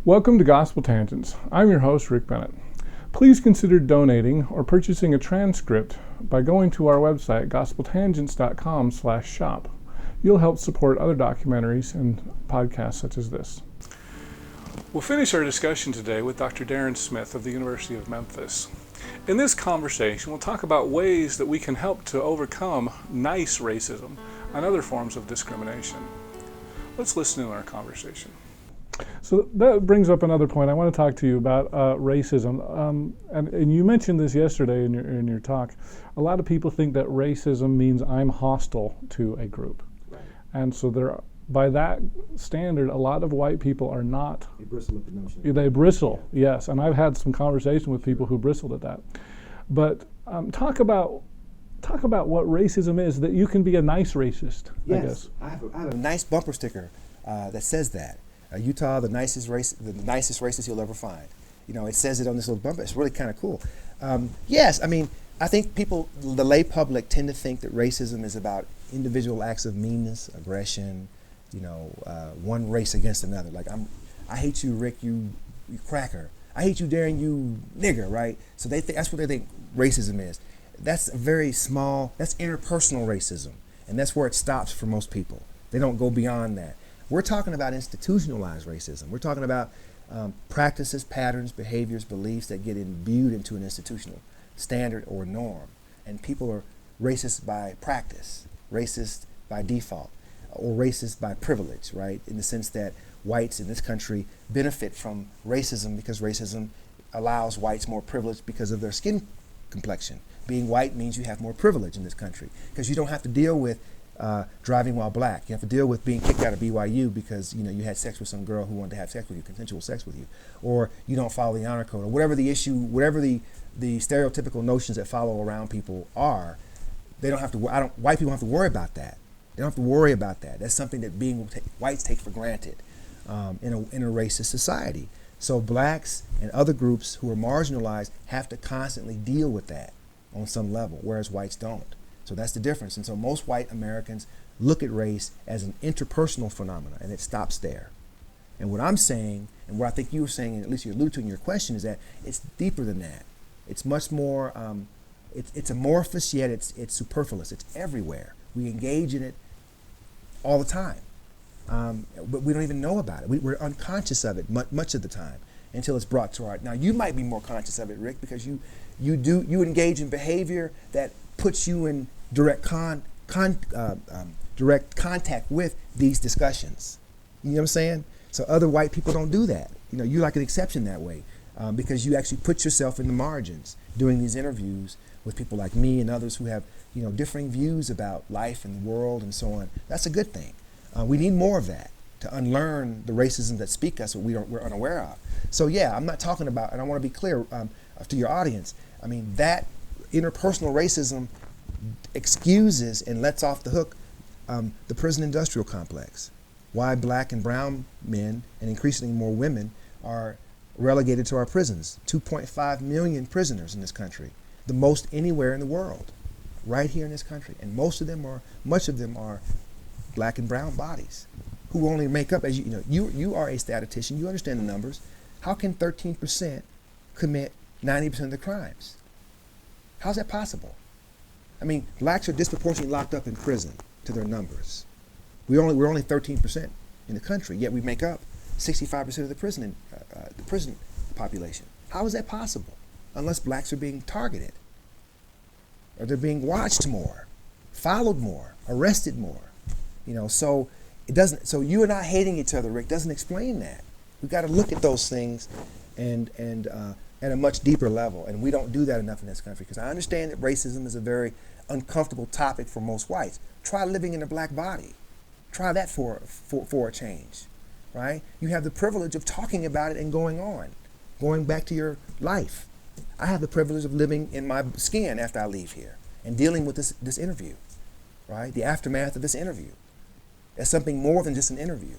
Welcome to Gospel Tangents. I'm your host, Rick Bennett. Please consider donating or purchasing a transcript by going to our website, gospeltangents.com/shop. You'll help support other documentaries and podcasts such as this. We'll finish our discussion today with Dr. Darron Smith of the University of Memphis. In this conversation, we'll talk about ways that we can help to overcome nice racism and other forms of discrimination. Let's listen to our conversation. So that brings up another point. I want to talk to you about racism. And you mentioned this yesterday in your talk. A lot of people think that racism means I'm hostile to a group. Right. And so by that standard, a lot of white people are not. They bristle at the notion. They bristle, yes. And I've had some conversation with people who bristled at that. But talk about what racism is, that you can be a nice racist, Yes, I guess. I have a nice bumper sticker that says that. Utah, the nicest racist you'll ever find. You know, it says it on this little bumper. It's really kind of cool. Yes, I mean, I think people, the lay public, tend to think that racism is about individual acts of meanness, aggression, one race against another. Like, I hate you, Rick, you cracker. I hate you, Darren, you nigger, right? So that's what they think racism is. That's very small, that's interpersonal racism. And that's where it stops for most people. They don't go beyond that. We're talking about institutionalized racism. We're talking about practices, patterns, behaviors, beliefs that get imbued into an institutional standard or norm. And people are racist by practice, racist by default, or racist by privilege, right? In the sense that whites in this country benefit from racism because racism allows whites more privilege because of their skin complexion. Being white means you have more privilege in this country because you don't have to deal with driving while black. You have to deal with being kicked out of BYU because you had sex with some girl who wanted to have sex with you, consensual sex with you, or you don't follow the honor code, or whatever the issue, whatever the stereotypical notions that follow around people are. They don't have to. White people don't have to worry about that. They don't have to worry about that. That's something that whites take for granted in a racist society. So blacks and other groups who are marginalized have to constantly deal with that on some level, whereas whites don't. So that's the difference. And so most white Americans look at race as an interpersonal phenomenon, and it stops there. And what I'm saying, and what I think you were saying, and at least you alluded to in your question, is that it's deeper than that. It's much more, it's amorphous, yet it's superfluous. It's everywhere. We engage in it all the time. But we don't even know about it. We're unconscious of it much of the time until it's brought to our. Now, you might be more conscious of it, Rick, because you engage in behavior that puts you in direct contact with these discussions. You know what I'm saying? So other white people don't do that. You're like an exception that way because you actually put yourself in the margins doing these interviews with people like me and others who have differing views about life and the world and so on. That's a good thing. We need more of that to unlearn the racism that speak us we're unaware of. So yeah, I'm not talking about, and I want to be clear to your audience. I mean, that interpersonal racism excuses and lets off the hook the prison industrial complex. Why black and brown men and increasingly more women are relegated to our prisons. 2.5 million prisoners in this country, the most anywhere in the world, right here in this country. And much of them are black and brown bodies who only make up, as you are a statistician, you understand the numbers. How can 13% commit 90% of the crimes? How's that possible? I mean, blacks are disproportionately locked up in prison to their numbers. We're only 13% in the country, yet we make up 65% of the prison population. How is that possible? Unless blacks are being targeted, or they're being watched more, followed more, arrested more. So it doesn't. So you and I hating each other, Rick, doesn't explain that. We've got to look at those things and at a much deeper level, and we don't do that enough in this country, because I understand that racism is a very uncomfortable topic for most whites. Try living in a black body. Try that for a change, right? You have the privilege of talking about it and going back to your life. I have the privilege of living in my skin after I leave here and dealing with this interview, right? The aftermath of this interview. It's something more than just an interview,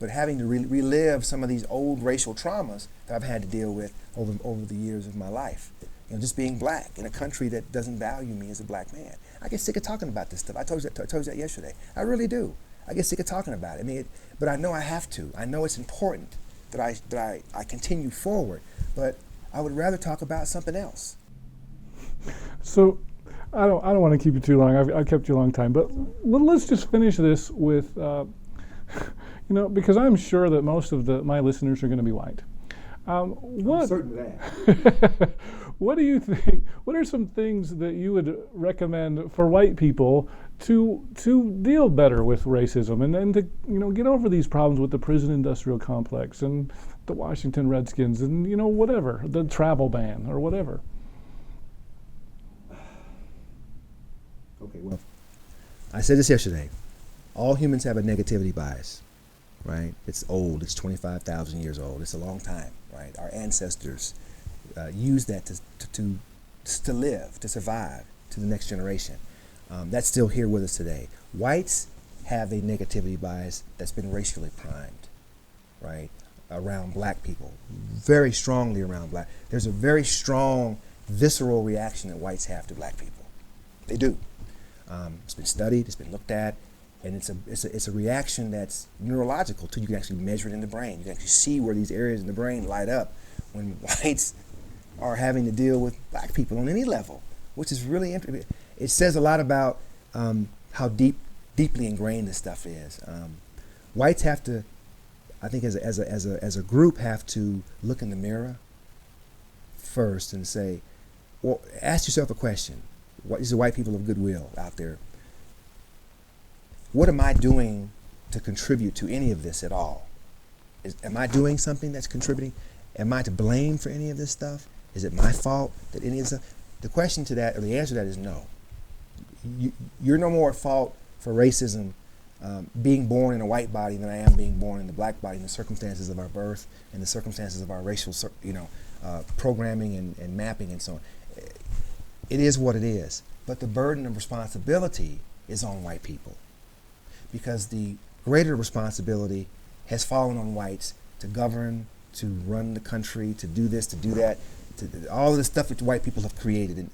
but having to relive some of these old racial traumas that I've had to deal with over the years of my life. Just being black in a country that doesn't value me as a black man. I get sick of talking about this stuff. I told you that yesterday. I really do. I get sick of talking about it. But I know I have to. I know it's important I continue forward. But I would rather talk about something else. So I don't want to keep you too long. I've kept you a long time, but let's just finish this with, because I'm sure that most of my listeners are going to be white. I'm certain of that. What do you think? What are some things that you would recommend for white people to deal better with racism and to get over these problems with the prison industrial complex and the Washington Redskins and whatever, the travel ban or whatever? Okay, well, I said this yesterday. All humans have a negativity bias, right? It's old. It's 25,000 years old. It's a long time, right? Our ancestors used that to live, to survive to the next generation. That's still here with us today. Whites have a negativity bias that's been racially primed, right? Around black people, very strongly around black. There's a very strong visceral reaction that whites have to black people. They do. It's been studied, it's been looked at, and it's a reaction that's neurological too. You can actually measure it in the brain. You can actually see where these areas in the brain light up when whites are having to deal with black people on any level, which is really interesting. It says a lot about how deeply ingrained this stuff is. Whites have to, I think, as a group, have to look in the mirror first and say, well, ask yourself a question. These are white people of goodwill out there. What am I doing to contribute to any of this at all? Am I doing something that's contributing? Am I to blame for any of this stuff? Is it my fault that any of this stuff? The question to that, or the answer to that, is no. You're no more at fault for racism being born in a white body than I am being born in the black body, in the circumstances of our birth and the circumstances of our racial, programming and mapping and so on. It is what it is. But the burden of responsibility is on white people, because the greater responsibility has fallen on whites to govern, to run the country, to do this, to do that, all of the stuff that white people have created,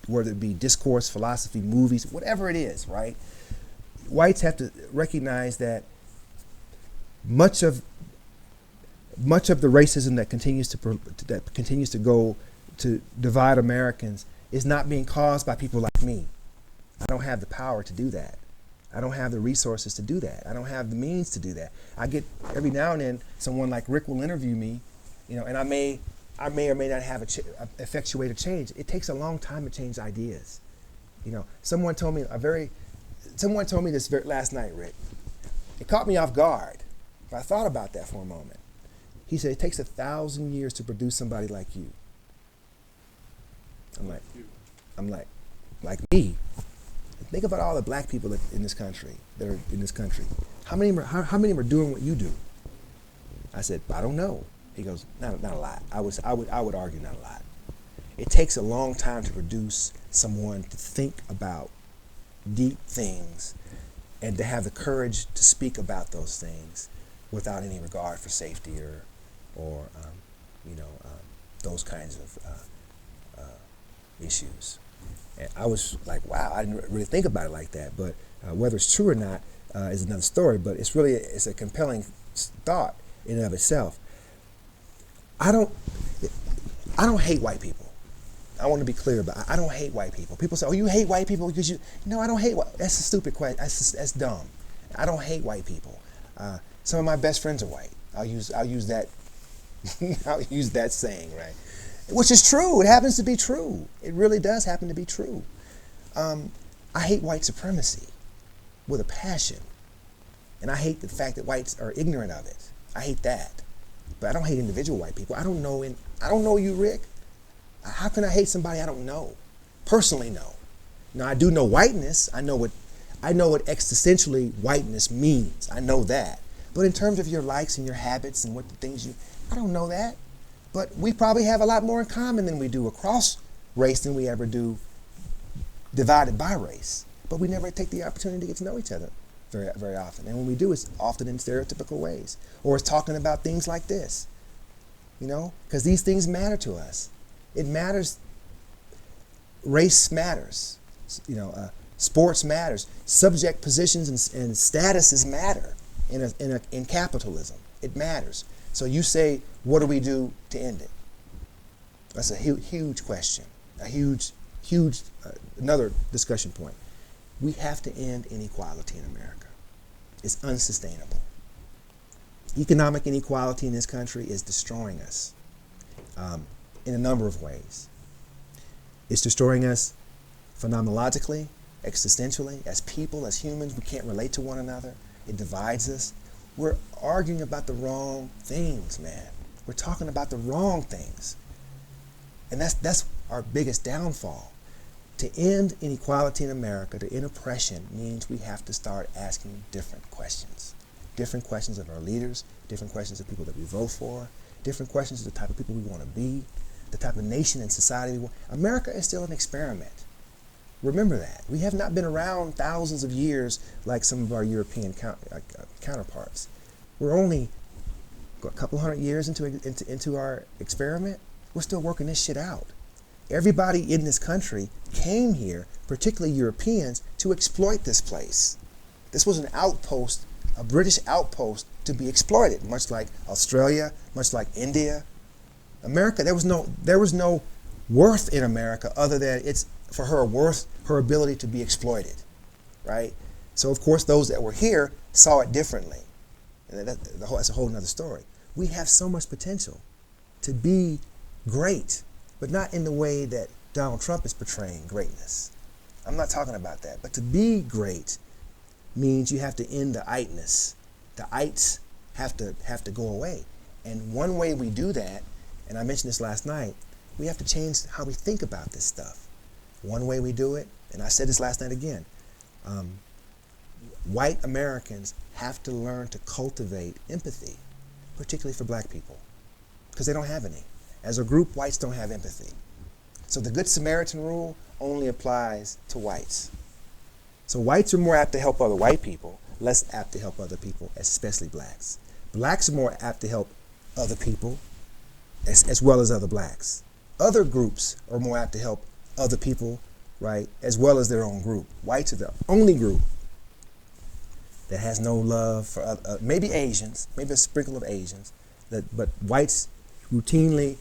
whether it be discourse, philosophy, movies, whatever it is, right? Whites have to recognize that much of the racism that continues to go to divide Americans is not being caused by people like me. I don't have the power to do that. I don't have the resources to do that. I don't have the means to do that. I get, every now and then, someone like Rick will interview me, and I may or may not have effectuate a change. It takes a long time to change ideas. Someone told me this last night, Rick. It caught me off guard, but I thought about that for a moment. He said, it takes 1,000 years to produce somebody like you. I'm like me. Think about all the black people in this country that are in this country. How many are doing what you do? I said, I don't know. He goes, not a lot. I would argue not a lot. It takes a long time to produce someone to think about deep things and to have the courage to speak about those things without any regard for safety or those kinds of issues. And I was like, wow, I didn't really think about it like that. But whether it's true or not is another story. But it's a compelling thought in and of itself. I don't hate white people. I want to be clear about it. I don't hate white people. People say, oh, you hate white people because you... No, I don't hate white... That's a stupid question. That's dumb. I don't hate white people. Some of my best friends are white. I'll use that I'll use that saying, right? Which is true. It happens to be true. It really does happen to be true. I hate white supremacy with a passion. And I hate the fact that whites are ignorant of it. I hate that. But I don't hate individual white people. I don't know you, Rick. How can I hate somebody I don't know? Personally, no. Now, I do know whiteness. I know what existentially whiteness means. I know that. But in terms of your likes and your habits and what the things I don't know that. But we probably have a lot more in common than we do across race than we ever do divided by race. But we never take the opportunity to get to know each other very, very often. And when we do, it's often in stereotypical ways. Or it's talking about things like this, because these things matter to us. It matters. Race matters. Sports matters. Subject positions and statuses matter in capitalism. It matters. So you say, what do we do to end it? That's a huge question, a huge, another discussion point. We have to end inequality in America. It's unsustainable. Economic inequality in this country is destroying us in a number of ways. It's destroying us phenomenologically, existentially, as people, as humans. We can't relate to one another. It divides us. We're arguing about the wrong things, man. We're talking about the wrong things. And that's our biggest downfall. To end inequality in America, to end oppression, means we have to start asking different questions. Different questions of our leaders, different questions of people that we vote for, different questions of the type of people we want to be, the type of nation and society we want. America is still an experiment. Remember that. We have not been around thousands of years like some of our European counterparts. We're only a couple hundred years into our experiment. We're still working this shit out. Everybody in this country came here, particularly Europeans, to exploit this place. This was an outpost, a British outpost to be exploited, much like Australia, much like India. America, there was no worth in America other than it's for her worth, her ability to be exploited, right? So of course those that were here saw it differently. And that's a whole nother story. We have so much potential to be great, but not in the way that Donald Trump is portraying greatness. I'm not talking about that. But to be great means you have to end the iteness. The ites have to go away. And one way we do that, and I mentioned this last night, we have to change how we think about this stuff. One way we do it, and I said this last night again, white Americans have to learn to cultivate empathy, particularly for black people, because they don't have any. As a group, whites don't have empathy. So the Good Samaritan rule only applies to whites. So whites are more apt to help other white people, less apt to help other people, especially blacks. Blacks are more apt to help other people, as well as other blacks. Other groups are more apt to help other people, right, as well as their own group. Whites are the only group that has no love for maybe Asians, maybe a sprinkle of Asians, but whites routinely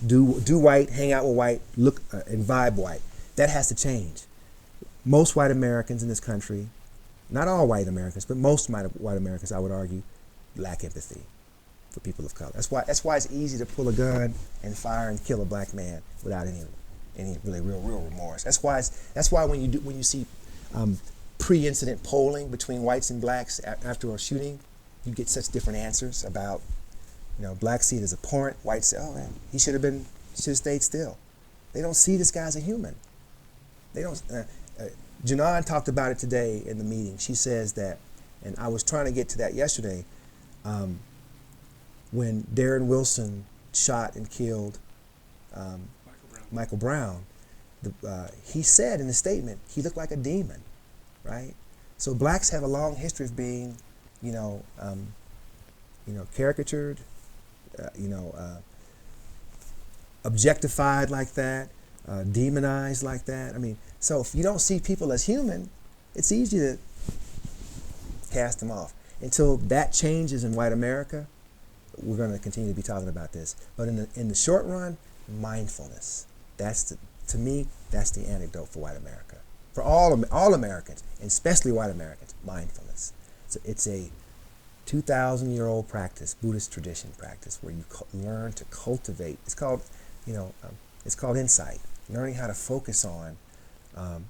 do white, hang out with white, look and vibe white. That has to change. Most white Americans in this country, not all white Americans, but most white Americans, I would argue, lack empathy for people of color. That's why it's easy to pull a gun and fire and kill a black man without any really real remorse. That's why when you see pre-incident polling between whites and blacks after a shooting, you get such different answers about, blacks see it as abhorrent, whites say, oh man, he should have stayed still. They don't see this guy as a human. They don't. Janan talked about it today in the meeting. She says that, and I was trying to get to that yesterday, when Darren Wilson shot and killed Michael Brown, he said in the statement he looked like a demon, right? So blacks have a long history of being, caricatured, objectified like that, demonized like that. I mean, so if you don't see people as human, it's easy to cast them off. Until that changes in white America, we're going to continue to be talking about this. But in the short run, mindfulness. To me, that's the antidote for white America. For all Americans, and especially white Americans, mindfulness. It's a 2,000-year-old practice, Buddhist tradition practice, where you learn to cultivate. It's called insight. Learning how to focus on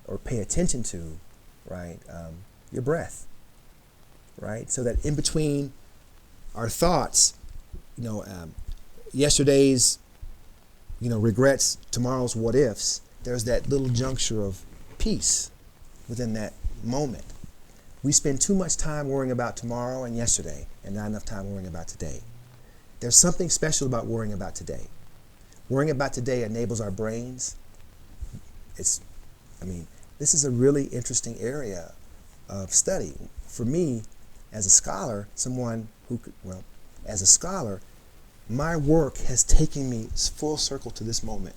or pay attention to, right, your breath, right? So that in between our thoughts, yesterday's, regrets, tomorrow's what ifs, there's that little juncture of peace within that moment. We spend too much time worrying about tomorrow and yesterday and not enough time worrying about today. There's something special about worrying about today. Worrying about today enables our brains. This is a really interesting area of study. For me, as a scholar, my work has taken me full circle to this moment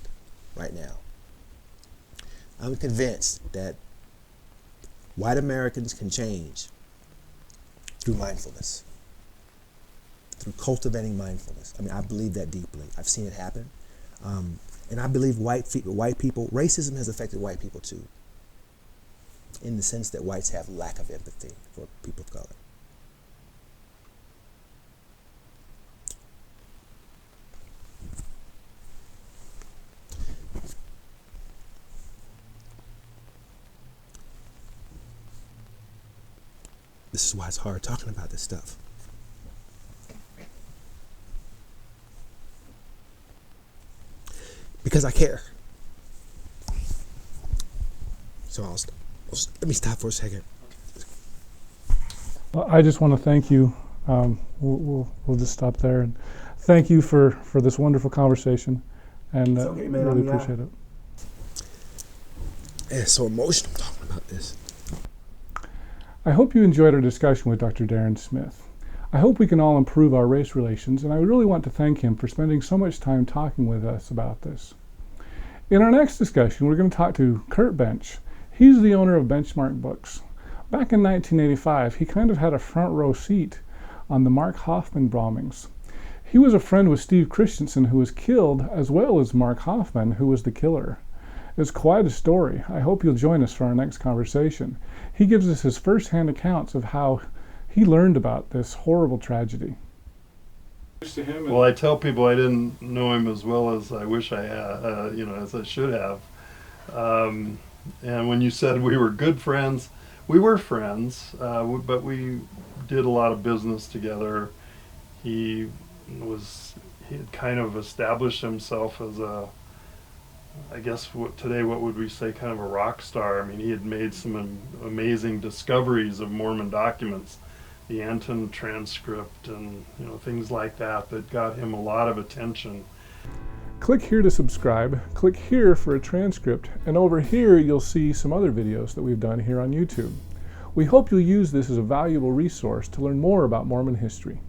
right now. I'm convinced that white Americans can change through mindfulness. through cultivating mindfulness. I mean, I believe that deeply. I've seen it happen. And I believe white people, racism has affected white people too, in the sense that whites have lack of empathy for people of color. This is why it's hard talking about this stuff. Because I care. So let me stop for a second. Well, I just want to thank you. We'll just stop there. And thank you for this wonderful conversation. And Okay, man. really appreciate it. It's so emotional talking about this. I hope you enjoyed our discussion with Dr. Darron Smith. I hope we can all improve our race relations, and I really want to thank him for spending so much time talking with us about this. In our next discussion, we're going to talk to Kurt Bench. He's the owner of Benchmark Books. Back in 1985, he kind of had a front row seat on the Mark Hoffman bombings. He was a friend with Steve Christensen, who was killed, as well as Mark Hoffman, who was the killer. It's quite a story. I hope you'll join us for our next conversation. He gives us his first-hand accounts of how he learned about this horrible tragedy. Well, I tell people I didn't know him as well as I wish I had, as I should have. And when you said we were good friends, we were friends, but we did a lot of business together. He had kind of established himself as I guess what would we say, kind of a rock star. I mean, he had made some amazing discoveries of Mormon documents, the Anton transcript and things like that got him a lot of attention. Click here to subscribe, click here for a transcript, and over here you'll see some other videos that we've done here on YouTube. We hope you'll use this as a valuable resource to learn more about Mormon history.